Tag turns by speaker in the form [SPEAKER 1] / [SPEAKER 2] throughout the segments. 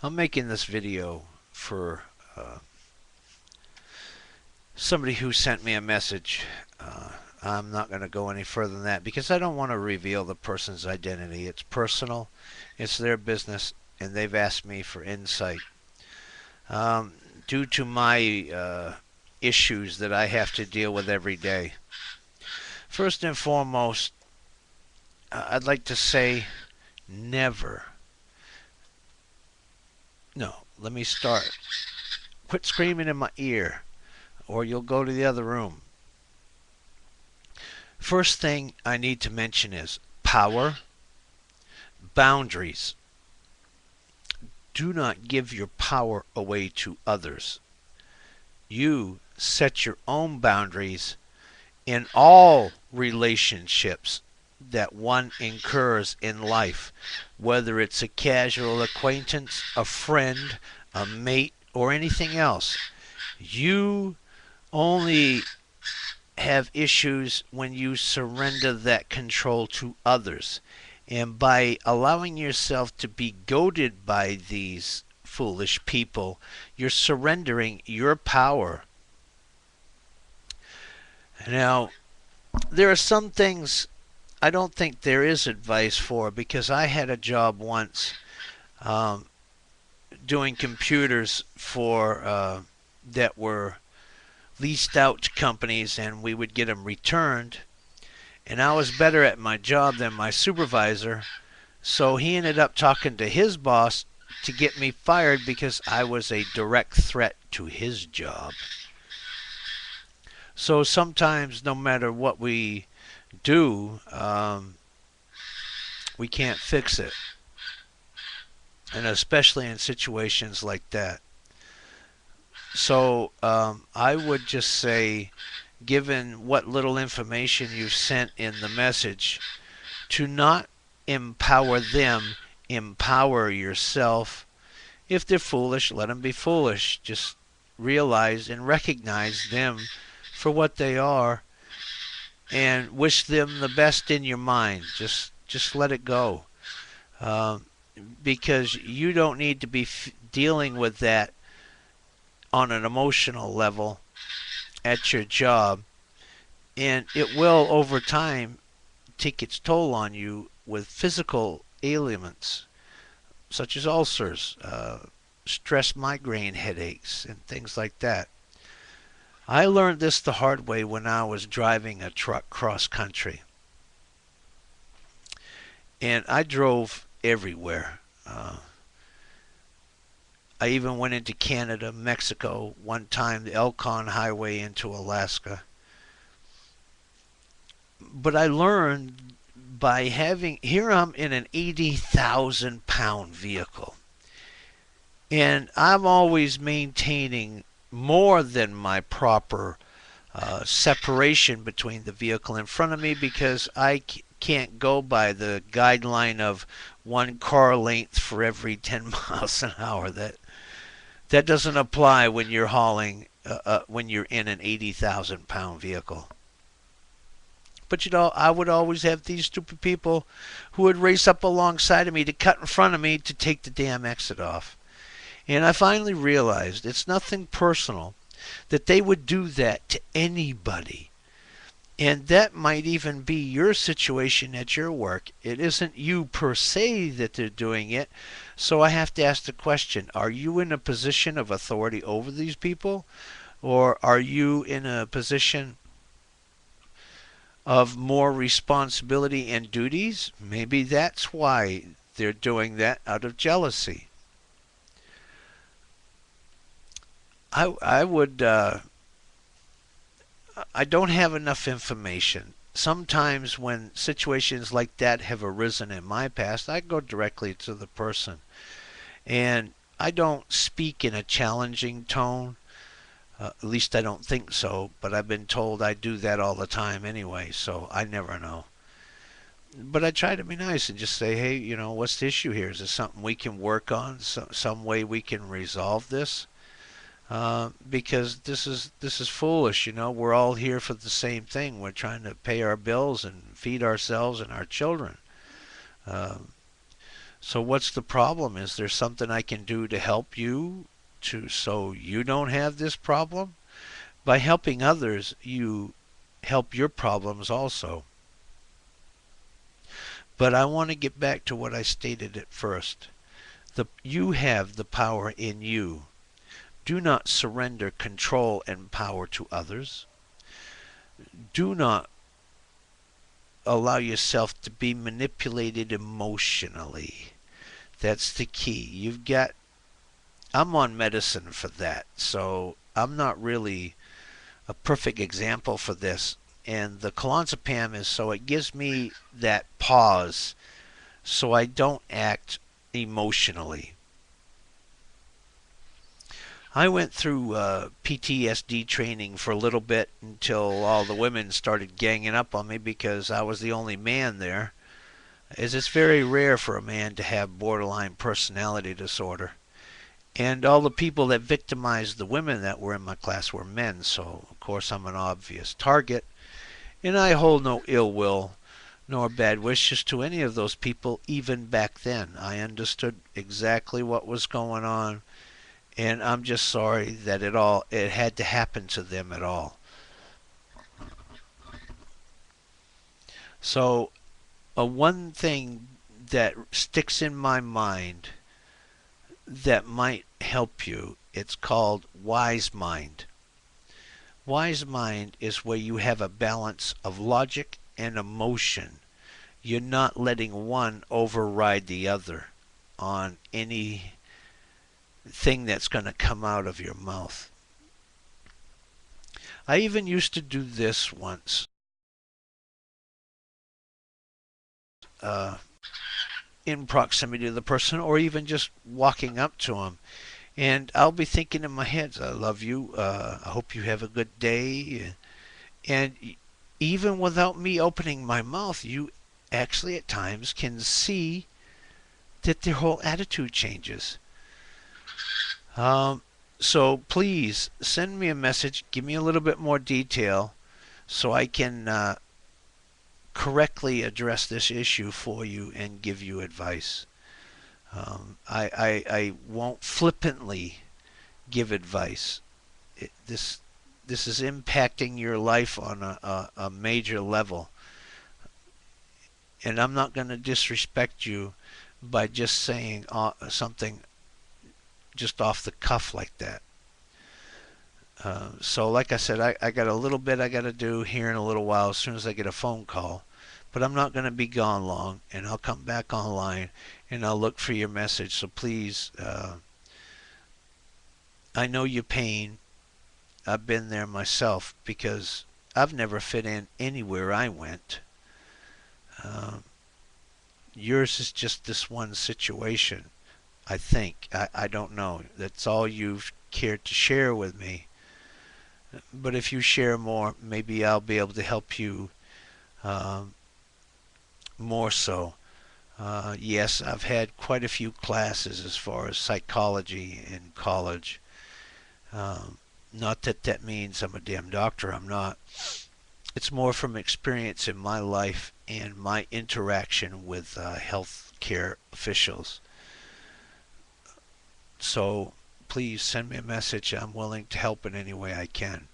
[SPEAKER 1] I'm making this video for somebody who sent me a message. I'm not going to go any further than that because I don't want to reveal the person's identity. It's personal, it's their business, and they've asked me for insight. Um, Due to my issues that I have to deal with every day. First and foremost, I'd like to say never. No, let me start. Quit screaming in my ear, or you'll go to the other room. First thing I need to mention is power, boundaries. Do not give your power away to others. You set your own boundaries in all relationships that one incurs in life, whether it's a casual acquaintance, a friend, a mate, or anything else. You only have issues when you surrender that control to others. And by allowing yourself to be goaded by these foolish people, you're surrendering your power. Now, there are some things I don't think there is advice for because I had a job once um, doing computers for that were leased out to companies, and we would get them returned. And I was better at my job than my supervisor, so he ended up talking to his boss to get me fired because I was a direct threat to his job. So sometimes, no matter what we do, we can't fix it, and especially in situations like that. So I would just say, given what little information you've sent in the message, to not empower them, empower yourself. If they're foolish, let them be foolish. Just realize and recognize them for what they are and wish them the best in your mind. Just let it go. Um, because you don't need to be dealing with that on an emotional level at your job, and it will over time take its toll on you with physical ailments such as ulcers, stress migraine headaches, and things like that. I learned this the hard way when I was driving a truck cross country, and I drove everywhere. I even went into Canada, Mexico, one time the Elkhorn Highway into Alaska. But I learned by having, here I'm in an 80,000 pound vehicle. And I'm always maintaining more than my proper separation between the vehicle in front of me because I can't go by the guideline of one car length for every 10 miles an hour. That doesn't apply when you're hauling, when you're in an 80,000 pound vehicle. But you know, I would always have these stupid people who would race up alongside of me to cut in front of me to take the damn exit off. And I finally realized it's nothing personal, that they would do that to anybody. And that might even be your situation at your work. It isn't you per se that they're doing it. So I have to ask the question, are you in a position of authority over these people? Or are you in a position of more responsibility and duties? Maybe that's why they're doing that, out of jealousy. I would I don't have enough information. Sometimes when situations like that have arisen in my past, I go directly to the person. And I don't speak in a challenging tone. At least I don't think so, but I've been told I do that all the time anyway, so I never know. But I try to be nice and just say, hey, you know, what's the issue here? Is there something we can work on? Some way we can resolve this? Because this is foolish. You know, we're all here for the same thing. We're trying to pay our bills and feed ourselves and our children. Um, So what's the problem? Is there something I can do to help you so you don't have this problem? By helping others, you help your problems also. But I want to get back to what I stated at first. You have the power in you. Do not surrender control and power to others. Do not allow yourself to be manipulated emotionally. That's the key. I'm on medicine for that, so I'm not really a perfect example for this. And the clonazepam is so it gives me that pause so I don't act emotionally. I went through PTSD training for a little bit until all the women started ganging up on me because I was the only man there, as it's very rare for a man to have borderline personality disorder. And all the people that victimized the women that were in my class were men, so of course I'm an obvious target. And I hold no ill will nor bad wishes to any of those people even back then. I understood exactly what was going on, and I'm just sorry that it had to happen to them at all. So, one thing that sticks in my mind that might help you, it's called wise mind. Wise mind is where you have a balance of logic and emotion. You're not letting one override the other on anything that's going to come out of your mouth. I even used to do this once. Uh, in proximity to the person, or even just walking up to them. And I'll be thinking in my head, I love you. I hope you have a good day. And even without me opening my mouth, you actually at times can see that their whole attitude changes. Um, so please send me a message. Give me a little bit more detail so I can correctly address this issue for you and give you advice. I won't flippantly give advice. This is impacting your life on a major level, and I'm not going to disrespect you by just saying something just off the cuff like that. So, like I said, I got a little bit I got to do here in a little while as soon as I get a phone call. But I'm not going to be gone long, and I'll come back online and I'll look for your message. So please, I know your pain. I've been there myself because I've never fit in anywhere I went. Um, Yours is just this one situation, I think. I don't know. That's all you've cared to share with me. But if you share more, maybe I'll be able to help you um, more so. Yes, I've had quite a few classes as far as psychology in college. Um, Not that that means I'm a damn doctor, I'm not. It's more from experience in my life and my interaction with health care officials. So please send me a message. I'm willing to help in any way I can.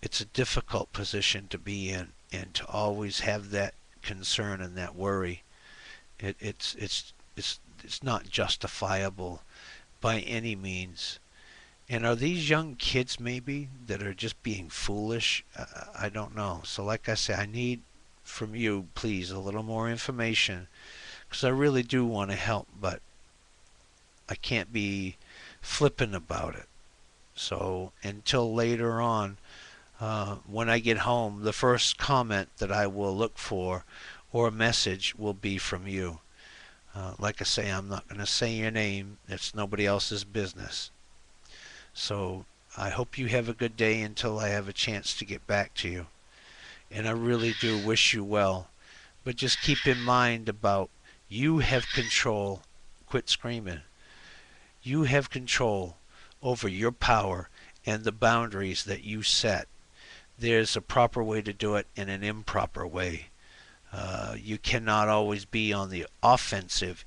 [SPEAKER 1] It's a difficult position to be in, and to always have that concern and that worry. It's not justifiable by any means. And are these young kids maybe that are just being foolish? I don't know. So like I say, I need from you, please, a little more information because I really do want to help, but I can't be flippant about it. So until later on, when I get home, the first comment that I will look for or a message will be from you. Like I say, I'm not going to say your name. It's nobody else's business. So I hope you have a good day until I have a chance to get back to you. And I really do wish you well. But just keep in mind about you have control. Quit screaming. You have control over your power and the boundaries that you set. There's a proper way to do it and an improper way. You cannot always be on the offensive